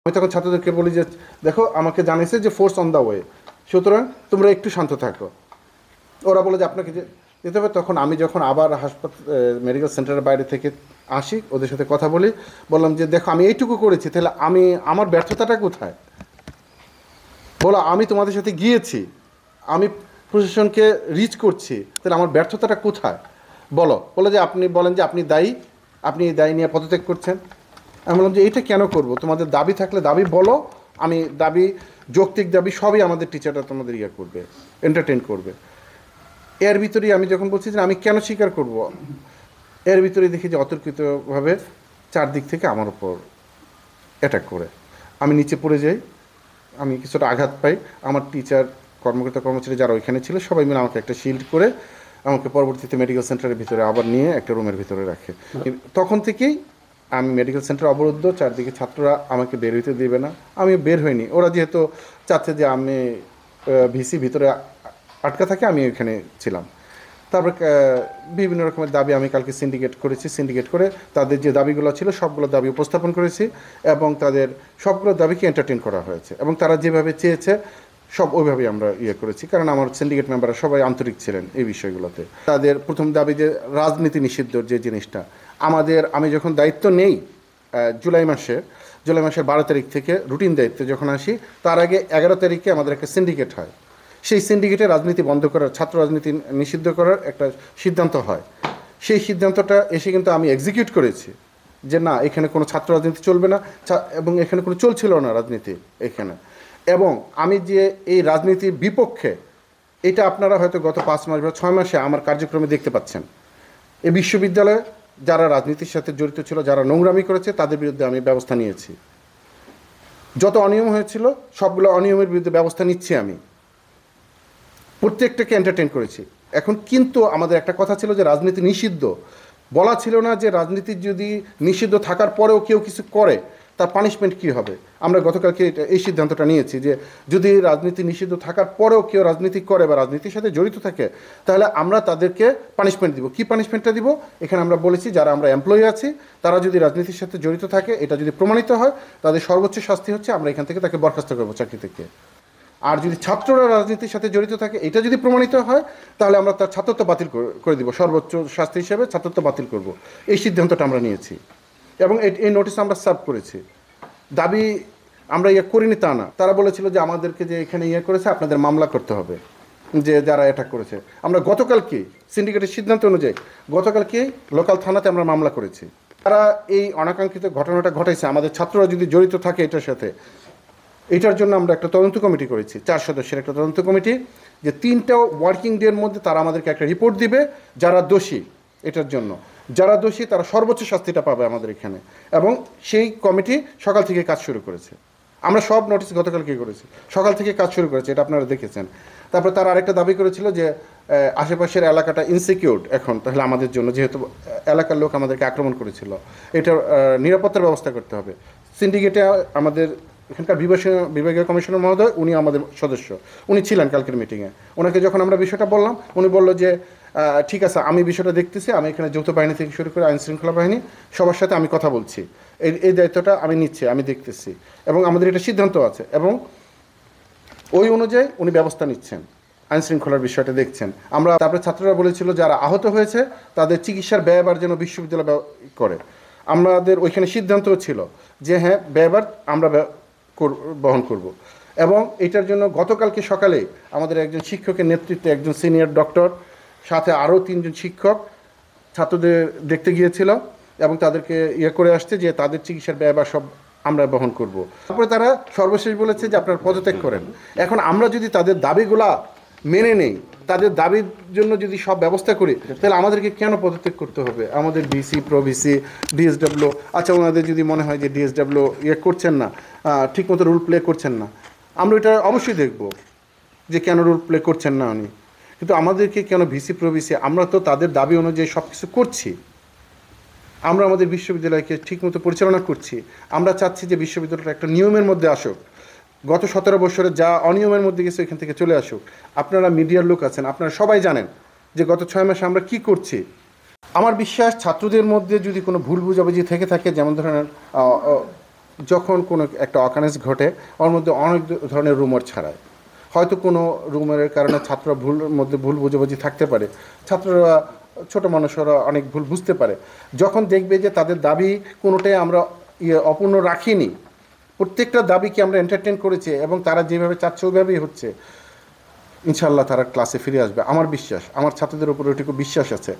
আমি তখন ছাত্রদেরকে বলি যে দেখো আমাকে জানিয়েছে যে ফোর্স অন দ্য ওয়ে, সুতরাং তোমরা একটু শান্ত থাকো। ওরা বলে যে আপনাকে যেতে হবে। তখন আমি যখন আবার হাসপাতাল মেডিকেল সেন্টারের বাইরে থেকে আসি, ওদের সাথে কথা বলি, বললাম যে দেখো আমি এইটুকু করেছি, তাহলে আমার ব্যর্থতাটা কোথায়? বলো আমি তোমাদের সাথে গিয়েছি, আমি প্রশাসনকে রিচ করছি, তাহলে আমার ব্যর্থতাটা কোথায় বলে যে আপনি বলেন যে আপনি দায়ী, আপনি এই দায়ী নিয়ে পদত্যাগ করছেন। আমি বললাম যে এইটা কেন করব, তোমাদের দাবি থাকলে দাবি বলো, আমি দাবি যৌক্তিক দাবি সবই আমাদের টিচাররা তোমাদের করবে, এন্টারটেইন করবে। এর ভিতরেই আমি যখন বলছি যে আমি কেন স্বীকার করব, এর ভিতরেই দেখি যে অতর্কিতভাবে চারদিক থেকে আমার উপর অ্যাটাক করে আমি নিচে পড়ে যাই, আমি কিছুটা আঘাত পাই। আমার টিচার কর্মকর্তা কর্মচারী যারা ওইখানে ছিল সবাই মিলে আমাকে একটা শিল্ড করে আমাকে পরবর্তীতে মেডিকেল সেন্টারের ভিতরে আবার নিয়ে একটা রুমের ভিতরে রাখে। তখন থেকেই আমি মেডিকেল সেন্টার অবরুদ্ধ, চারদিকে ছাত্ররা আমাকে বের হইতে দেবে না। আমি বের হইনি, ওরা যেহেতু চাচ্ছে যে আমি ভিসি ভিতরে আটকা থাকে, আমি ওইখানে ছিলাম। তারপর বিভিন্ন রকমের দাবি আমি কালকে সিন্ডিকেট করে তাদের যে দাবিগুলো ছিল সবগুলো দাবি উপস্থাপন করেছি এবং তাদের সবগুলো দাবিকে এন্টারটেইন করা হয়েছে এবং তারা যেভাবে চেয়েছে সব ওইভাবেই আমরা করেছি, কারণ আমার সিন্ডিকেট মেম্বাররা সবাই আন্তরিক ছিলেন এই বিষয়গুলোতে। তাদের প্রথম দাবি যে রাজনীতি নিষিদ্ধর যে জিনিসটা, আমি যখন দায়িত্ব নেই জুলাই মাসের 12 তারিখ থেকে রুটিন দায়িত্বে যখন আসি, তার আগে 11 তারিখে আমাদের একটা সিন্ডিকেট হয়। সেই সিন্ডিকেটে রাজনীতি বন্ধ করার, ছাত্র রাজনীতি নিষিদ্ধ করার একটা সিদ্ধান্ত হয়। সেই সিদ্ধান্তটা এসে কিন্তু আমি এক্সিকিউট করেছি যে না, এখানে কোনো ছাত্র রাজনীতি চলবে না, এবং এখানে কোনো চলছিল না রাজনীতি এখানে। এবং আমি যে এই রাজনীতির বিপক্ষে, এটা আপনারা হয়তো গত 5 মাস বা 6 মাসে আমার কার্যক্রমে দেখতে পাচ্ছেন। এই বিশ্ববিদ্যালয়ে যারা রাজনীতির সাথে জড়িত ছিল, যারা নোংরামি করেছে, তাদের বিরুদ্ধে আমি ব্যবস্থা নিয়েছি। যত অনিয়ম হয়েছিল সবগুলো অনিয়মের বিরুদ্ধে ব্যবস্থা নিচ্ছি আমি, প্রত্যেকটাকে এন্টারটেইন করেছি। এখন কিন্তু আমাদের একটা কথা ছিল যে রাজনীতি নিষিদ্ধ, বলা ছিল না যে রাজনীতি যদি নিষিদ্ধ থাকার পরেও কেউ কিছু করে তার পানিশমেন্ট কী হবে। আমরা গতকালকে এই সিদ্ধান্তটা নিয়েছি যে যদি রাজনীতি নিষিদ্ধ থাকার পরেও কেউ রাজনীতি করে বা রাজনীতির সাথে জড়িত থাকে, তাহলে আমরা তাদেরকে পানিশমেন্ট দিব। কী পানিশমেন্টটা দিব এখানে আমরা বলেছি, যারা আমরা এমপ্লয়ি আছি তারা যদি রাজনীতির সাথে জড়িত থাকে, এটা যদি প্রমাণিত হয়, তাদের সর্বোচ্চ শাস্তি হচ্ছে আমরা এখান থেকে তাকে বরখাস্ত করবো চাকরি থেকে। আর যদি ছাত্ররা রাজনীতির সাথে জড়িত থাকে, এটা যদি প্রমাণিত হয়, তাহলে আমরা তার ছাত্রত্ব বাতিল করে দিব, সর্বোচ্চ শাস্তি হিসেবে ছাত্রত্ব বাতিল করব। এই সিদ্ধান্তটা আমরা নিয়েছি এবং এই নোটিশ আমরা সার্ভ করেছি। দাবি আমরা করিনি তা না, তারা বলেছিল যে আমাদেরকে যে এখানে করেছে আপনাদের মামলা করতে হবে, যে যারা অ্যাটাক করেছে। আমরা গতকালকে সিন্ডিকেটের সিদ্ধান্ত অনুযায়ী গতকালকে লোকাল থানাতে আমরা মামলা করেছি। তারা এই অনাকাঙ্ক্ষিত ঘটনাটা ঘটাইছে, আমাদের ছাত্ররা যদি জড়িত থাকে এটার সাথে, এটার জন্য আমরা একটা তদন্ত কমিটি করেছি, 4 সদস্যের একটা তদন্ত কমিটি, যে 3টা ওয়ার্কিং ডের মধ্যে তারা আমাদেরকে একটা রিপোর্ট দিবে যারা দোষী। এটার জন্য যারা দোষী তারা সর্বোচ্চ শাস্তিটা পাবে আমাদের এখানে। এবং সেই কমিটি সকাল থেকে কাজ শুরু করেছে। আমরা সব নোটিশ গতকালকে করেছি, সকাল থেকে কাজ শুরু করেছে, এটা আপনারা দেখেছেন। তারপরে তারা আরেকটা দাবি করেছিল যে আশেপাশের এলাকাটা ইনসিকিউর এখন, তাহলে আমাদের জন্য, যেহেতু এলাকার লোক আমাদেরকে আক্রমণ করেছিল, এটার নিরাপত্তার ব্যবস্থা করতে হবে। সিন্ডিকেটে আমাদের এখানকার বিভাগীয় কমিশনার মহোদয়, উনি আমাদের সদস্য, উনি ছিলেন কালকের মিটিংয়ে। ওনাকে যখন আমরা বিষয়টা বললাম, উনি বললো যে ঠিক আছে, আমি বিষয়টা দেখতেছি, আমি এখানে যৌথ বাহিনী থেকে শুরু করে আইন শৃঙ্খলা বাহিনী সবার সাথে আমি কথা বলছি, এই দায়িত্বটা আমি নিচ্ছি, আমি দেখতেছি এবং আমাদের এটা সিদ্ধান্ত আছে এবং ওই অনুযায়ী উনি ব্যবস্থা নিচ্ছেন, আইন শৃঙ্খলার বিষয়টা দেখছেন। তারপরে ছাত্ররা বলেছিল যারা আহত হয়েছে তাদের চিকিৎসার ব্যয়ভার যেন বিশ্ববিদ্যালয় করে। আমাদের ওইখানে সিদ্ধান্তও ছিল যে হ্যাঁ, ব্যয়ভার আমরা বহন করব। এবং এটার জন্য গতকালকে সকালে আমাদের একজন শিক্ষকের নেতৃত্বে একজন সিনিয়র ডক্টর সাথে আরও 3জন শিক্ষক ছাত্রদের দেখতে গিয়েছিল এবং তাদেরকে করে আসছে যে তাদের চিকিৎসার ব্যয়ভার সব আমরা বহন করব। তারপরে তারা সর্বশেষ বলেছে যে আপনারা পদত্যাগ করেন। এখন আমরা যদি তাদের দাবিগুলা মেনে নেই, তাদের দাবির জন্য যদি সব ব্যবস্থা করি, তাহলে আমাদেরকে কেন পদত্যাগ করতে হবে? আমাদের ভিসি, প্রভিসি, ডিএসডব্লিউ, আচ্ছা ওনাদের যদি মনে হয় যে ডিএসডব্লিউ করছেন না, ঠিকমতো রুল প্লে করছেন না, আমরা এটা অবশ্যই দেখব যে কেন রুল প্লে করছেন না উনি। কিন্তু আমাদেরকে কেন ভিসি, প্রভিসি, আমরা তো তাদের দাবি অনুযায়ী সব কিছু করছি, আমরা আমাদের বিশ্ববিদ্যালয়কে ঠিকমতো পরিচালনা করছি। আমরা চাচ্ছি যে বিশ্ববিদ্যালয়টা একটা নিয়মের মধ্যে আসুক, গত 17 বছরে যা অনিয়মের মধ্যে গেছে এখান থেকে চলে আসুক। আপনারা মিডিয়ার লোক আছেন, আপনারা সবাই জানেন যে গত 6 মাসে আমরা কি করছি। আমার বিশ্বাস ছাত্রদের মধ্যে যদি কোনো ভুল বুঝাবুঝি থেকে থাকে, যেমন ধরেন যখন কোনো একটা অকারেন্স ঘটে ওর মধ্যে অনেক ধরনের রুমার ছাড়ায়, হয়তো কোনো রুমারের কারণে ছাত্ররা ভুল বুঝাবুঝি থাকতে পারে, ছাত্ররা ছোট মানুষরা অনেক ভুল বুঝতে পারে। যখন দেখবে যে তাদের দাবি কোনোটাই আমরা অপূর্ণ রাখিনি, প্রত্যেকটা দাবিকে আমরা এন্টারটেন করেছি এবং তারা যেভাবে চাচ্ছে ওইভাবেই হচ্ছে, ইনশাআল্লাহ তারা ক্লাসে ফিরে আসবে। আমার বিশ্বাস, আমার ছাত্রদের উপর ওইটুকু বিশ্বাস আছে।